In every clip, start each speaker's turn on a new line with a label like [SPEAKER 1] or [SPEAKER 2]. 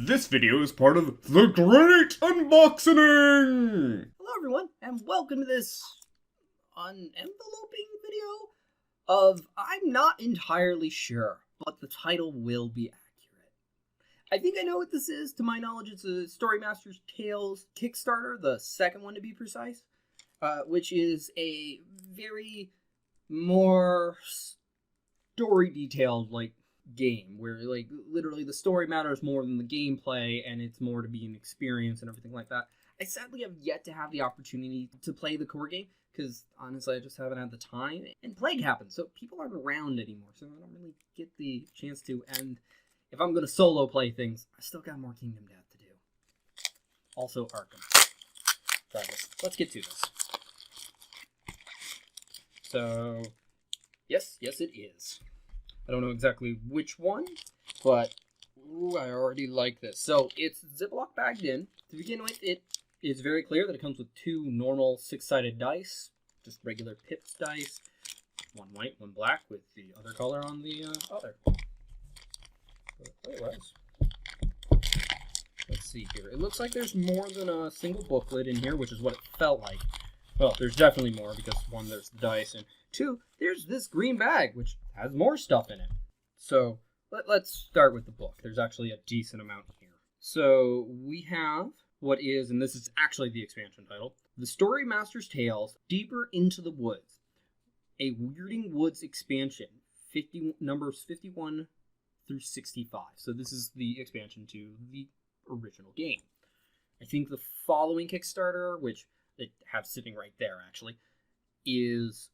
[SPEAKER 1] This video is part of the Great Unboxing!
[SPEAKER 2] Hello everyone, and welcome to this unenveloping video of I'm not entirely sure, but the title will be accurate. I think I know what this is. To my knowledge, it's a Storymaster's Tales Kickstarter, the second one to be precise, which is a very more story detailed game where literally the story matters more than the gameplay, and it's more to be an experience and everything like that. I sadly have yet to have the opportunity to play the core game because honestly I just haven't had the time, and plague happens, so people aren't around anymore, so I don't really get the chance to. And if I'm gonna solo play things, I still got more Kingdom Death to do. Also Arkham. Try this. Let's get to this. So yes it is. I don't know exactly which one, but ooh, I already like this. So it's Ziploc bagged in. To begin with, it is very clear that it comes with two normal six-sided dice, just regular pips dice, one white, one black, with the other color on the other. There it was. Let's see here. It looks like there's more than a single booklet in here, which is what it felt like. Well, there's definitely more because one, there's the dice, and two, there's this green bag, which has more stuff in it. So let's start with the book. There's actually a decent amount here. So we have what is, and this is actually the expansion title, The Storymaster's Tales Deeper into the Woods, a Weirding Woods expansion, numbers 51 through 65. So this is the expansion to the original game. I think the following Kickstarter, which they have sitting right there actually, is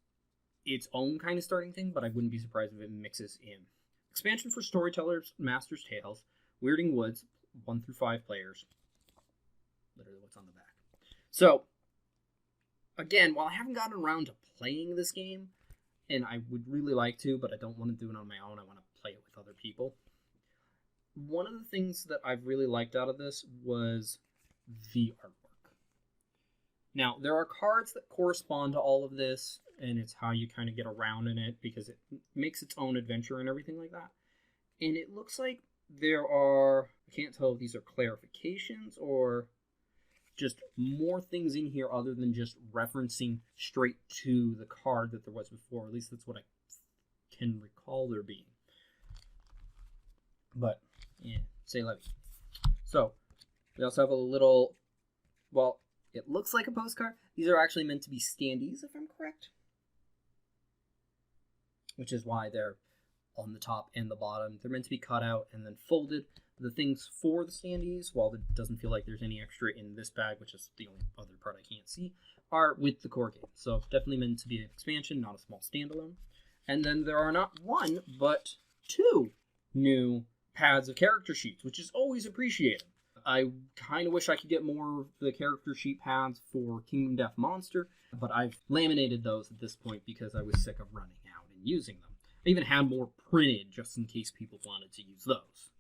[SPEAKER 2] its own kind of starting thing, but I wouldn't be surprised if it mixes in. Expansion for Storytellers Master's Tales, Weirding Woods, 1 through 5 players. Literally what's on the back. So, again, while I haven't gotten around to playing this game, and I would really like to, but I don't want to do it on my own, I want to play it with other people. One of the things that I've really liked out of this was the artwork. Now, there are cards that correspond to all of this, and it's how you kind of get around in it because it makes its own adventure and everything like that. And it looks like there are, I can't tell if these are clarifications or just more things in here other than just referencing straight to the card that there was before. At least that's what I can recall there being. But, yeah, say levy. So, we also have a little, well, it looks like a postcard. These are actually meant to be standees, if I'm correct. Which is why they're on the top and the bottom. They're meant to be cut out and then folded. The things for the standees, while it doesn't feel like there's any extra in this bag, which is the only other part I can't see, are with the core game. So definitely meant to be an expansion, not a small standalone. And then there are not one, but two new pads of character sheets, which is always appreciated. I kind of wish I could get more of the character sheet pads for Kingdom Death Monster, but I've laminated those at this point because I was sick of running out and using them. I even had more printed just in case people wanted to use those.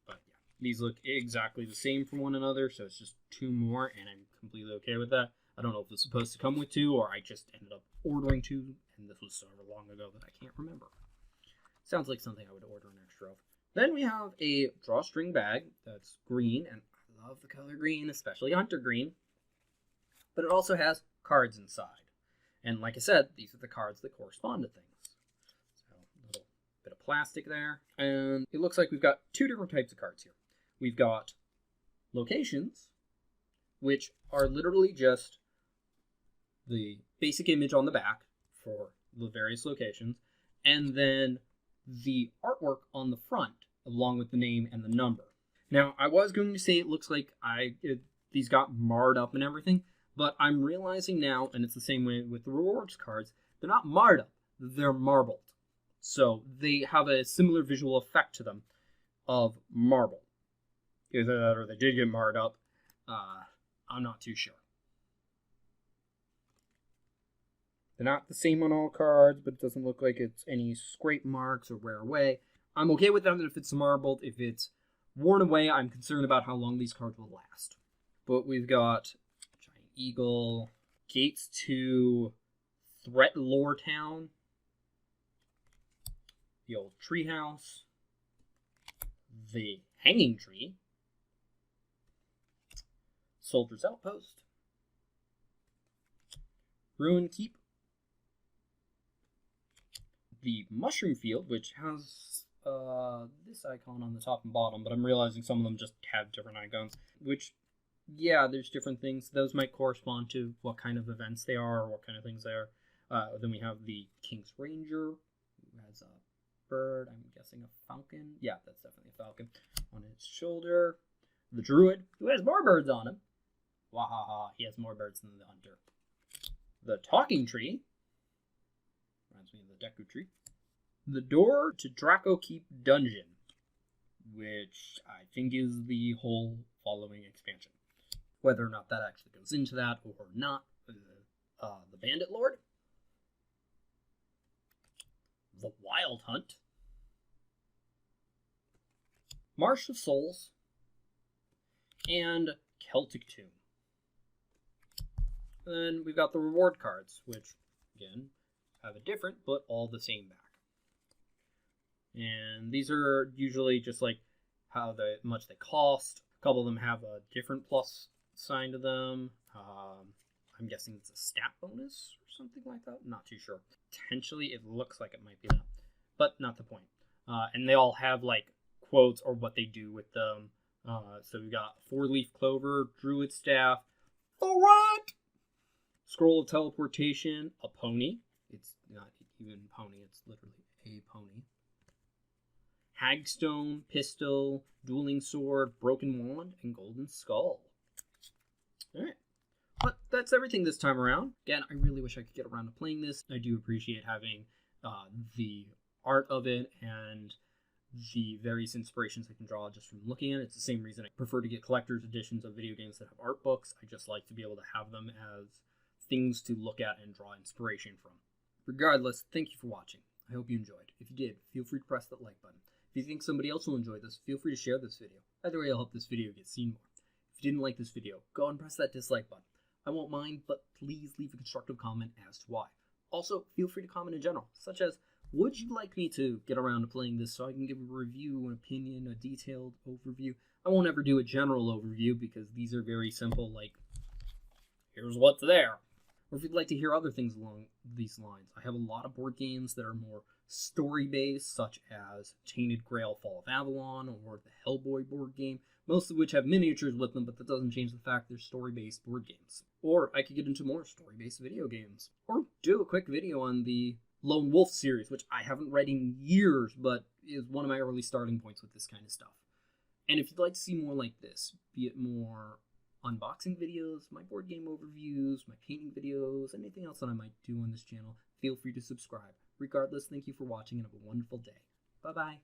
[SPEAKER 2] But yeah, these look exactly the same from one another, so it's just two more, and I'm completely okay with that. I don't know if it's supposed to come with two, or I just ended up ordering two, and this was so long ago that I can't remember. Sounds like something I would order an extra of. Then we have a drawstring bag that's green, and I love the color green, especially hunter green. But it also has cards inside. And like I said, these are the cards that correspond to things. So a little bit of plastic there. And it looks like we've got two different types of cards here. We've got locations, which are literally just the basic image on the back for the various locations, and then the artwork on the front, along with the name and the number. Now, I was going to say it looks like these got marred up and everything, but I'm realizing now, and it's the same way with the rewards cards, they're not marred up, they're marbled. So they have a similar visual effect to them of marble. Either that or they did get marred up. I'm not too sure. They're not the same on all cards, but it doesn't look like it's any scrape marks or wear away. I'm okay with them if it's marbled. If it's worn away, I'm concerned about how long these cards will last. But we've got Giant Eagle, Gates to Threat Lore Town, the old treehouse, the hanging tree, Soldier's Outpost, Ruin Keep, the Mushroom Field, which has this icon on the top and bottom, but I'm realizing some of them just have different icons, which, yeah, there's different things. Those might correspond to what kind of events they are or what kind of things they are. Then we have the King's Ranger, who has a bird, I'm guessing a falcon. Yeah, that's definitely a falcon on his shoulder. The Druid, who has more birds on him. Wahaha, he has more birds than the Hunter. The Talking Tree, reminds me of the Deku Tree. The Door to Draco Keep Dungeon, which I think is the whole following expansion. Whether or not that actually goes into that or not. The Bandit Lord, the Wild Hunt, Marsh of Souls, and Celtic Tomb. Then we've got the reward cards, which, again, have a different but all the same back. And these are usually just like how much they cost. A couple of them have a different plus sign to them. I'm guessing it's a stat bonus or something like that. I'm not too sure. Potentially, it looks like it might be that, but not the point. And they all have like quotes or what they do with them. So we got 4-leaf clover, druid staff, all right, scroll of teleportation, a pony. It's not even pony. It's literally a pony. Hagstone, pistol, dueling sword, broken wand, and golden skull. All right. But that's everything this time around. Again, I really wish I could get around to playing this. I do appreciate having the art of it and the various inspirations I can draw just from looking at it. It's the same reason I prefer to get collector's editions of video games that have art books. I just like to be able to have them as things to look at and draw inspiration from. Regardless, thank you for watching. I hope you enjoyed. If you did, feel free to press that like button. If you think somebody else will enjoy this, feel free to share this video. Either way, it'll help this video get seen more. If you didn't like this video, go and press that dislike button. I won't mind, but please leave a constructive comment as to why. Also, feel free to comment in general, such as, would you like me to get around to playing this so I can give a review, an opinion, a detailed overview? I won't ever do a general overview because these are very simple, like, here's what's there. Or if you'd like to hear other things along these lines, I have a lot of board games that are more story-based, such as Tainted Grail Fall of Avalon or the Hellboy board game, most of which have miniatures with them, but that doesn't change the fact they're story-based board games. Or I could get into more story-based video games. Or do a quick video on the Lone Wolf series, which I haven't read in years, but is one of my early starting points with this kind of stuff. And if you'd like to see more like this, be it more unboxing videos, my board game overviews, my painting videos, anything else that I might do on this channel, feel free to subscribe. Regardless, thank you for watching and have a wonderful day. Bye-bye.